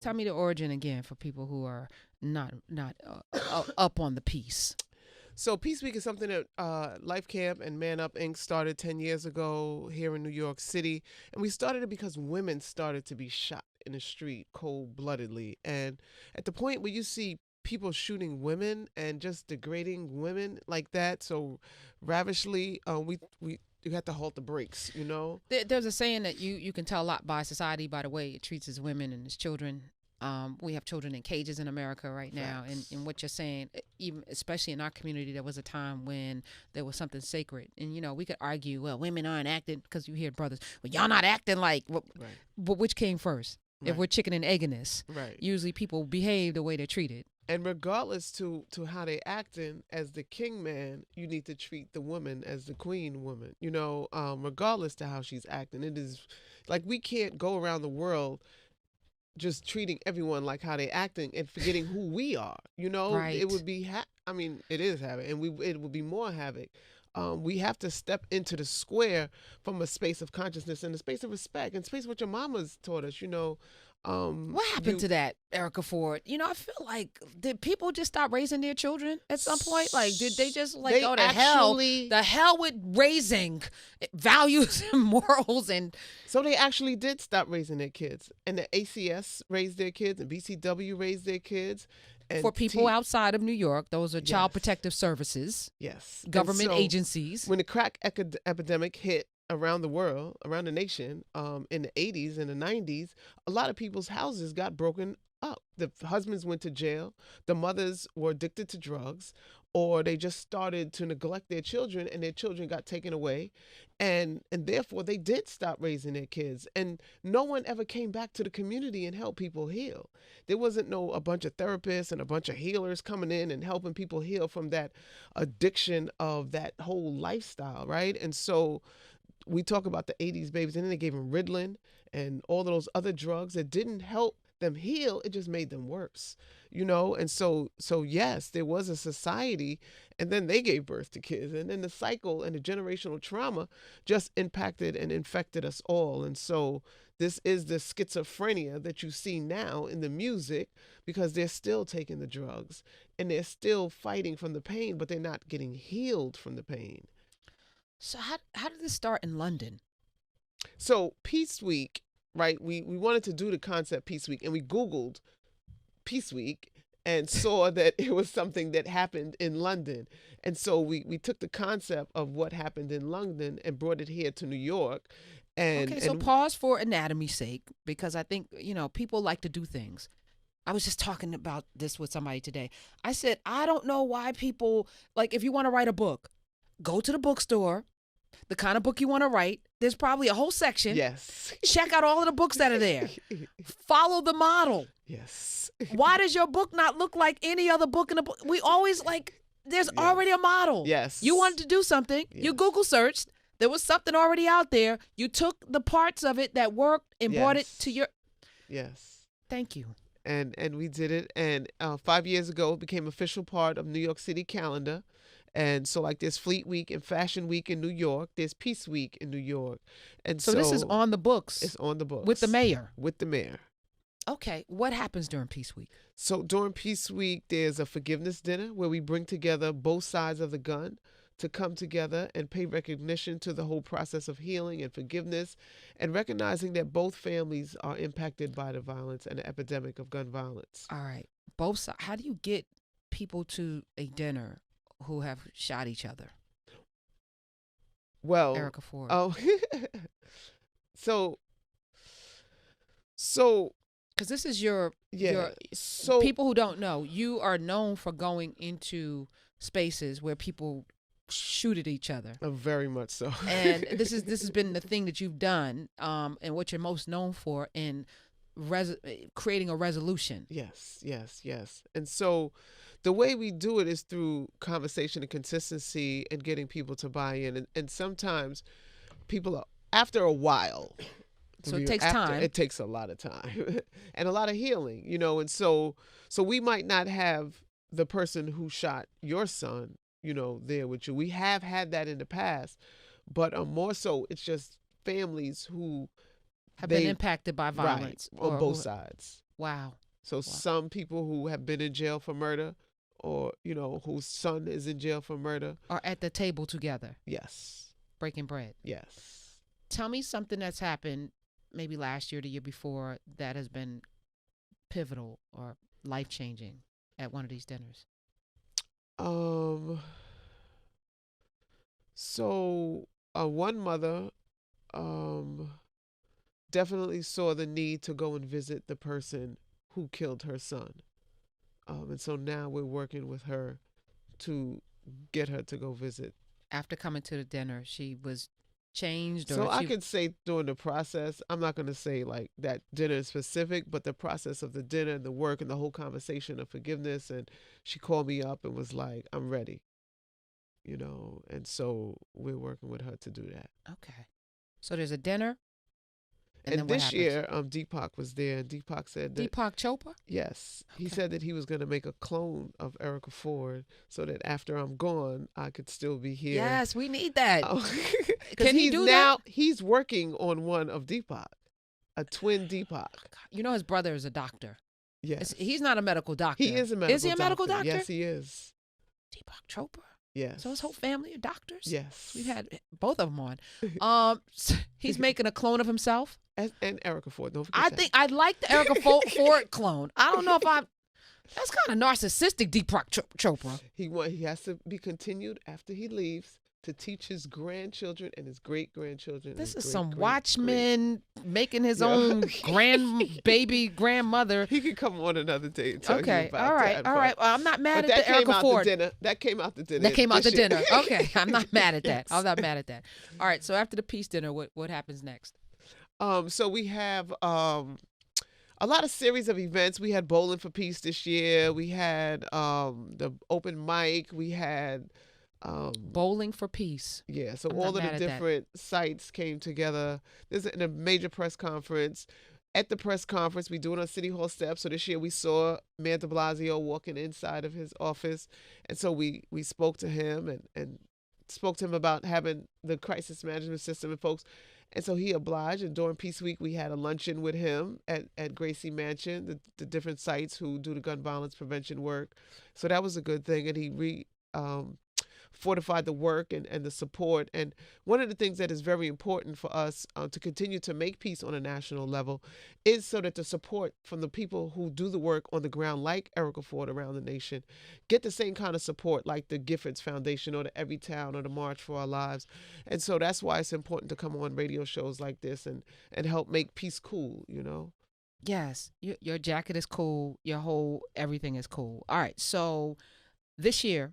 Tell me the origin again for people who are not up on the piece. So Peace Week is something that Life Camp and Man Up Inc. started 10 years ago here in New York City. And we started it because women started to be shot in the street cold-bloodedly. And at the point where you see people shooting women and just degrading women like that so ravishly, we you have to halt the brakes, you know? There's a saying that you can tell a lot by society by the way it treats its women and its children. We have children in cages in America right now, and what you're saying, even especially in our community, there was a time when there was something sacred, and we could argue, well, women aren't acting because you hear brothers, well, y'all not acting like, Right. but which came first? If Right. we're chicken and egg in this, Right. usually people behave the way they're treated. And regardless to how they acting as the king man, you need to treat the woman as the queen woman. Regardless to how she's acting, it is like we can't go around the world just treating everyone like how they acting and forgetting who we are. Right. It would be. It is havoc, and it would be more havoc. We have to step into the square from a space of consciousness and a space of respect and space what your mama's taught us. What happened to that, Erica Ford? I feel like, did people just stop raising their children at some point? Like, did they just They go to actually- hell? The hell with raising values and morals and So they actually did stop raising their kids, and the ACS raised their kids, and BCW raised their kids. And for people outside of New York, those are Child Yes. Protective Services, yes, And government so agencies. When the crack epidemic hit around the world, around the nation, in the 80s and the 90s, a lot of people's houses got broken up. The husbands went to jail. The mothers were addicted to drugs, or they just started to neglect their children, and their children got taken away. And therefore, they did stop raising their kids. And no one ever came back to the community and helped people heal. There wasn't a bunch of therapists and a bunch of healers coming in and helping people heal from that addiction of that whole lifestyle, right? And so we talk about the 80s babies, and then they gave them Ritalin and all of those other drugs that didn't help them heal. It just made them worse, And so yes, there was a society, and then they gave birth to kids, and then the cycle and the generational trauma just impacted and infected us all. And so this is the schizophrenia that you see now in the music, because they're still taking the drugs and they're still fighting from the pain, but they're not getting healed from the pain. So how did this start in London? So Peace Week, right? We wanted to do the concept Peace Week, and we Googled Peace Week and saw that it was something that happened in London. And so we took the concept of what happened in London and brought it here to New York. Okay, so pause for anatomy's sake, because I think, people like to do things. I was just talking about this with somebody today. I said, I don't know why people, like, if you want to write a book, go to the bookstore, the kind of book you want to write. There's probably a whole section. Yes. Check out all of the books that are there. Follow the model. Yes. Why does your book not look like any other book in the book? We always there's already a model. Yes. You wanted to do something. Yes. You Google searched. There was something already out there. You took the parts of it that worked and brought it to your. Yes. Thank you. And we did it. And 5 years ago, it became official part of New York City calendar. And so, like, there's Fleet Week and Fashion Week in New York. There's Peace Week in New York. And So this is on the books. It's on the books. With the mayor. With the mayor. Okay. What happens during Peace Week? So during Peace Week, there's a forgiveness dinner where we bring together both sides of the gun to come together and pay recognition to the whole process of healing and forgiveness, and recognizing that both families are impacted by the violence and the epidemic of gun violence. All right. Both sides. How do you get people to a dinner who have shot each other? Well, Erica Ford. Oh, so because this is your so people who don't know, you are known for going into spaces where people shoot at each other. Very much so. And this has been the thing that you've done, and what you're most known for in creating a resolution. Yes. And so the way we do it is through conversation and consistency and getting people to buy in. And sometimes people are, after a while. So it takes time. It takes a lot of time and a lot of healing, And so we might not have the person who shot your son, there with you. We have had that in the past, but more so it's just families who have been impacted by violence. Right, on both sides. Wow. So some people who have been in jail for murder, or, you know, whose son is in jail for murder, are at the table together. Yes. Breaking bread. Yes. Tell me something that's happened maybe last year, the year before, that has been pivotal or life-changing at one of these dinners. So one mother definitely saw the need to go and visit the person who killed her son. And so now we're working with her to get her to go visit. After coming to the dinner, she was changed? So I could say during the process, I'm not going to say like that dinner specific, but the process of the dinner and the work and the whole conversation of forgiveness. And she called me up and was like, I'm ready, you know, and so we're working with her to do that. Okay. So there's a dinner. And this year, Deepak was there, and Deepak said that... Deepak Chopra? Yes. Okay. He said that he was going to make a clone of Erica Ford so that after I'm gone, I could still be here. Yes, we need that. Can he do that? He's working on one of Deepak, a twin Deepak. You know his brother is a doctor. Yes. He's not a medical doctor. He is a medical doctor. Is he a medical doctor? Yes, he is. Deepak Chopra? Yes. So his whole family are doctors? Yes. We've had both of them on. He's making a clone of himself? And Erica Ford. Don't forget that. I'd like the Erica Ford clone. I don't know if that's kind of narcissistic, Deepak Chopra. He has to be continued after he leaves to teach his grandchildren and his great-grandchildren. This is some Watchmen making his own grandmother. He could come on another day and tell you about all right. Well, I'm not mad at the Erica Ford. That came out the dinner. That came out the dinner. Okay, I'm not mad at that. I'm not mad at that. All right, so after the peace dinner, what happens next? So we have a lot of series of events. We had Bowling for Peace this year. We had the open mic. We had Bowling for Peace. Yeah, so all of the different sites came together. There's a major press conference. At the press conference, we do it on City Hall steps. So this year we saw Mayor de Blasio walking inside of his office. And so we spoke to him and spoke to him about having the crisis management system and folks. And so he obliged. And during Peace Week, we had a luncheon with him at Gracie Mansion, the different sites who do the gun violence prevention work. So that was a good thing. And he fortified the work and the support. And one of the things that is very important for us to continue to make peace on a national level is so that the support from the people who do the work on the ground, like Erica Ford around the nation, get the same kind of support like the Giffords Foundation or the Every Town or the March for Our Lives. And so that's why it's important to come on radio shows like this and help make peace cool, you know? Yes. Your jacket is cool. Your whole everything is cool. All right. So this year,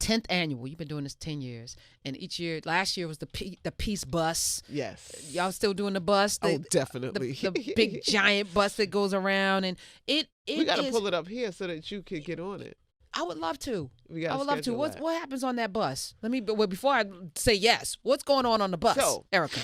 10th annual. You've been doing this 10 years. And each year, last year was the peace bus. Yes. Y'all still doing the bus? Definitely. The big giant bus that goes around. And we got to pull it up here so that you can get on it. I would love to. I would love to. What happens on that bus? Before I say yes, what's going on the bus, so, Erica?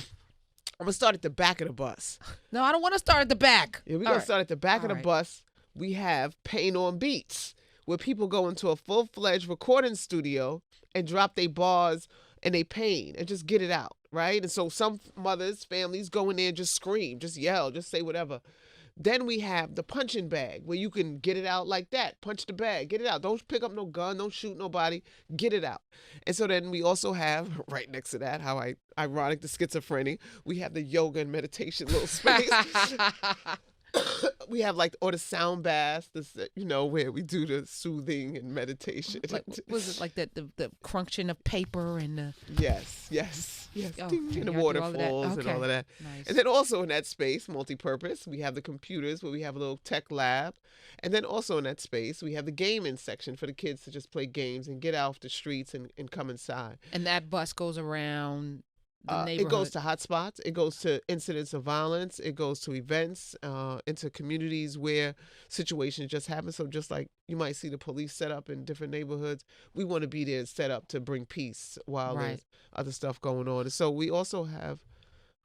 I'm going to start at the back of the bus. No, I don't want to start at the back. Yeah, we're going to start at the back of the bus. We have Pain on Beats, where people go into a full-fledged recording studio and drop their bars and they pain and just get it out, right? And so some mothers, families go in there and just scream, just yell, just say whatever. Then we have the punching bag, where you can get it out like that. Punch the bag, get it out. Don't pick up no gun, don't shoot nobody, get it out. And so then we also have, right next to that, how ironic, the schizophrenic, we have the yoga and meditation little space. We have the sound baths, where we do the soothing and meditation. Was it like the crunching of paper and the... Yes. And the waterfalls and all of that. Nice. And then also in that space, multi-purpose, we have the computers where we have a little tech lab. And then also in that space, we have the gaming section for the kids to just play games and get off the streets and come inside. And that bus goes around... It goes to hotspots. It goes to incidents of violence. It goes to events, into communities where situations just happen. So just like you might see the police set up in different neighborhoods, we want to be there set up to bring peace while there's other stuff going on. So we also have...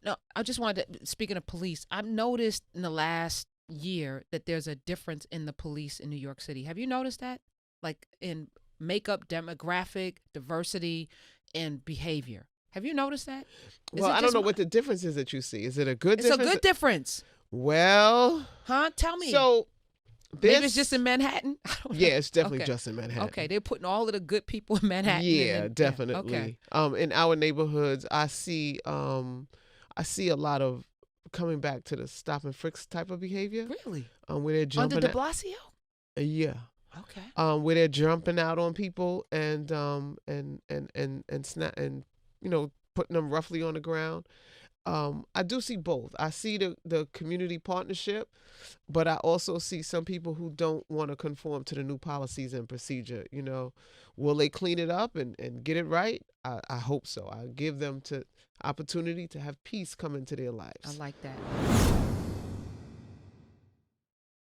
No, I just wanted to, speaking of police, I've noticed in the last year that there's a difference in the police in New York City. Have you noticed that? Like in makeup, demographic, diversity, and behavior. Have you noticed that? Well, I don't know what the difference is that you see. Is it a good difference? It's a good difference. Well. Huh? Tell me. So. Maybe it's just in Manhattan. I don't know. Yeah, it's definitely just in Manhattan. Okay, they're putting all of the good people in Manhattan. Yeah, definitely. Yeah, okay. In our neighborhoods, I see a lot of coming back to the stop and frisk type of behavior. Really? Where they're jumping under de Blasio. Yeah. Okay. Where they're jumping out on people and putting them roughly on the ground. I do see both. I see the community partnership, but I also see some people who don't want to conform to the new policies and procedure. Will they clean it up and get it right? I hope so. I give them opportunity to have peace come into their lives. I like that.